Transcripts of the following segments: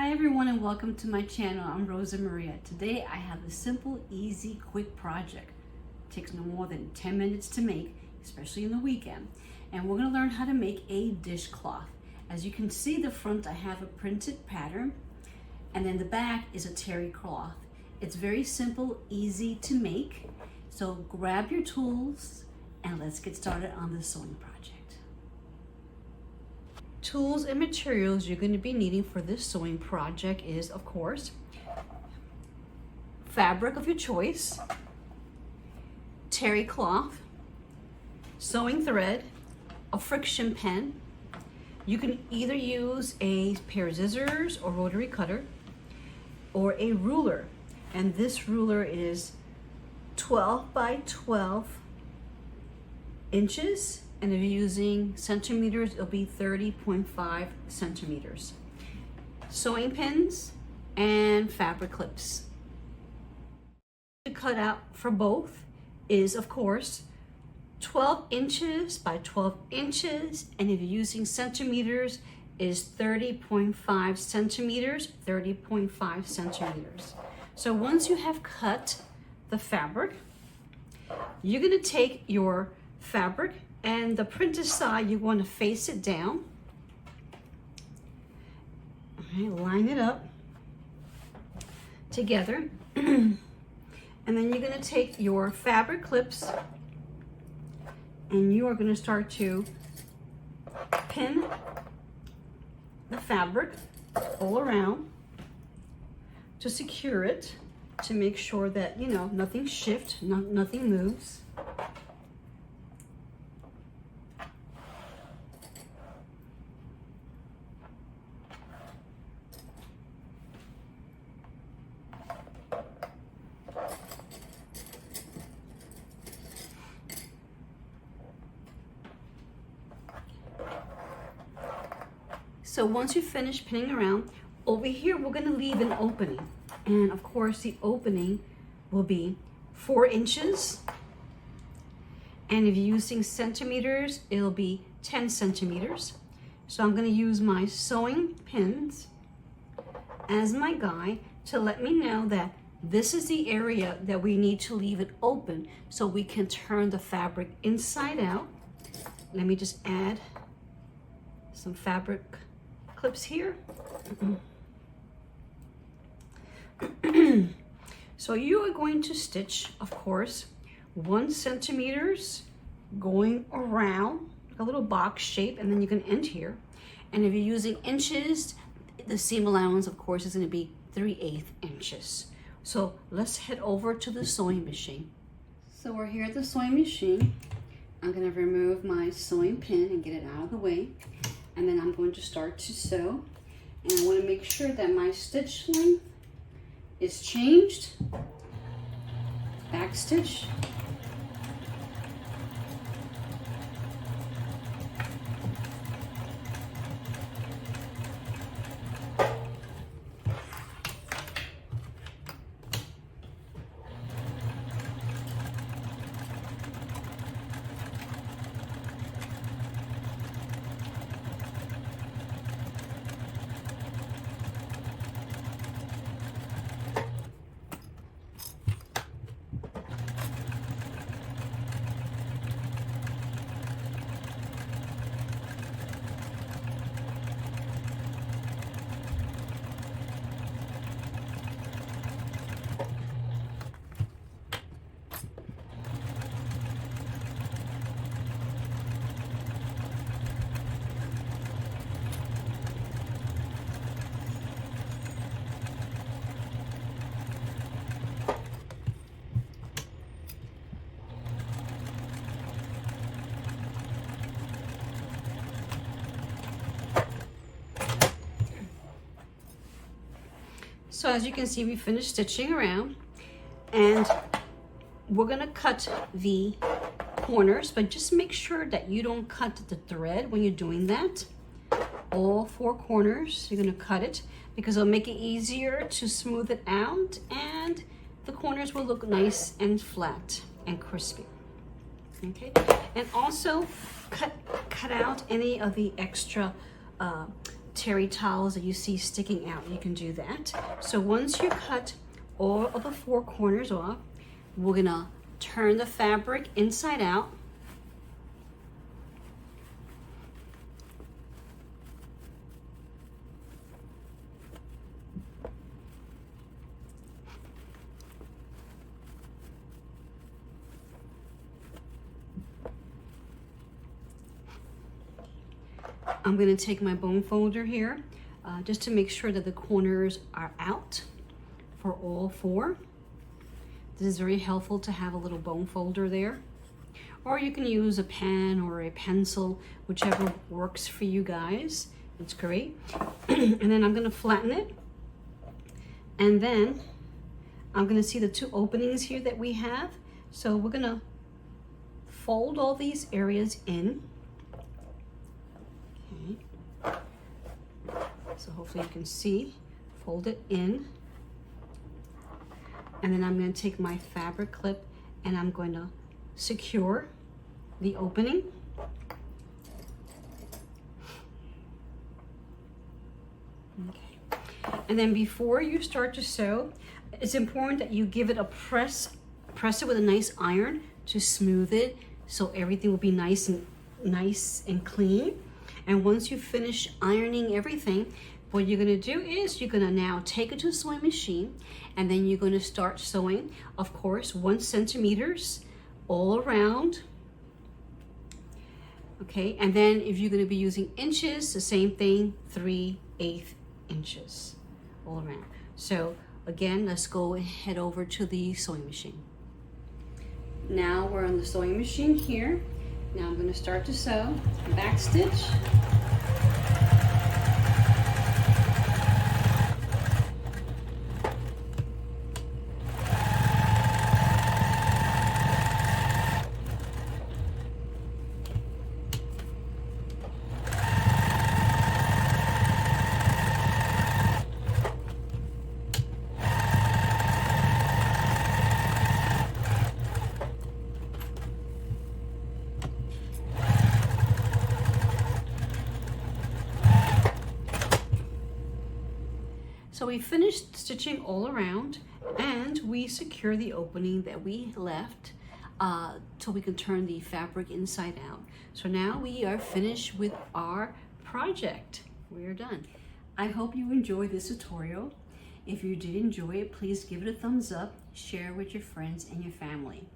Hi everyone and welcome to my channel. I'm Rosa Maria. Today I have a simple, easy, quick project. It takes no more than 10 minutes to make, especially in the weekend. And we're going to learn how to make a dishcloth. As you can see, the front I have a printed pattern, and then the back is a terry cloth. It's very simple, easy to make. So grab your tools and let's get started on the sewing project. Tools and materials you're going to be needing for this sewing project is, of course, fabric of your choice, terry cloth, sewing thread, a friction pen. You can either use a pair of scissors or rotary cutter or a ruler. And this ruler is 12 by 12 inches. And if you're using centimeters, it'll be 30.5 centimeters. Sewing pins and fabric clips. To cut out for both is, of course, 12 inches by 12 inches. And if you're using centimeters, is 30.5 centimeters, 30.5 centimeters. So once you have cut the fabric, you're gonna take your fabric and the printed side, you want to face it down. All right, line it up together. And then you're going to take your fabric clips and you are going to start to pin the fabric all around to secure it, to make sure that, nothing shifts, nothing moves. So once you finish pinning around, over here we're going to leave an opening. And of course the opening will be 4 inches. And if you're using centimeters, it'll be 10 centimeters. So I'm going to use my sewing pins as my guide to let me know that this is the area that we need to leave it open so we can turn the fabric inside out. Let me just add some fabric clips here. So you are going to stitch, of course, 1 centimeters going around a little box shape, and then you can end here. And if you're using inches, the seam allowance, of course, is going to be 3/8 inches. So let's head over to the sewing machine. So we're here at the sewing machine. I'm going to remove my sewing pin and get it out of the way. And then I'm going to start to sew. And I want to make sure that my stitch length is changed. Back stitch. So as you can see, we finished stitching around, and we're gonna cut the corners, but just make sure that you don't cut the thread when you're doing that. All 4 corners, you're gonna cut it because it'll make it easier to smooth it out, and the corners will look nice and flat and crispy. Okay, and also cut out any of the extra terry towels that you see sticking out, you can do that. So once you cut all of the 4 corners off, we're gonna turn the fabric inside out. I'm going to take my bone folder here just to make sure that the corners are out for all 4. This is very helpful to have a little bone folder there. Or you can use a pen or a pencil, whichever works for you guys. It's great. And then I'm going to flatten it. And then I'm going to see the 2 openings here that we have. So we're going to fold all these areas in. So hopefully you can see, fold it in. And then I'm going to take my fabric clip and I'm going to secure the opening. Okay. And then before you start to sew, it's important that you give it a press it with a nice iron to smooth it so everything will be nice and clean. And once you finish ironing everything, what you're gonna do is you're gonna now take it to a sewing machine, and then you're gonna start sewing, of course, 1 centimeters all around. Okay, and then if you're gonna be using inches, the same thing, 3/8 inches all around. So again, let's go and head over to the sewing machine. Now we're on the sewing machine here. Now I'm going to start to sew, back stitch. So we finished stitching all around, and we secure the opening that we left so we can turn the fabric inside out. So now we are finished with our project. We're done. I hope you enjoyed this tutorial. If you did enjoy it, please give it a thumbs up, share with your friends and your family.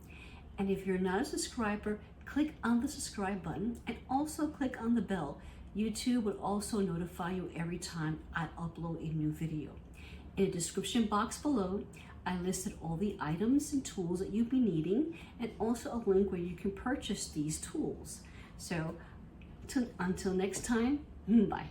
And if you're not a subscriber, click on the subscribe button and also click on the bell. YouTube will also notify you every time I upload a new video. In the description box below, I listed all the items and tools that you'll be needing, and also a link where you can purchase these tools. So until next time, bye.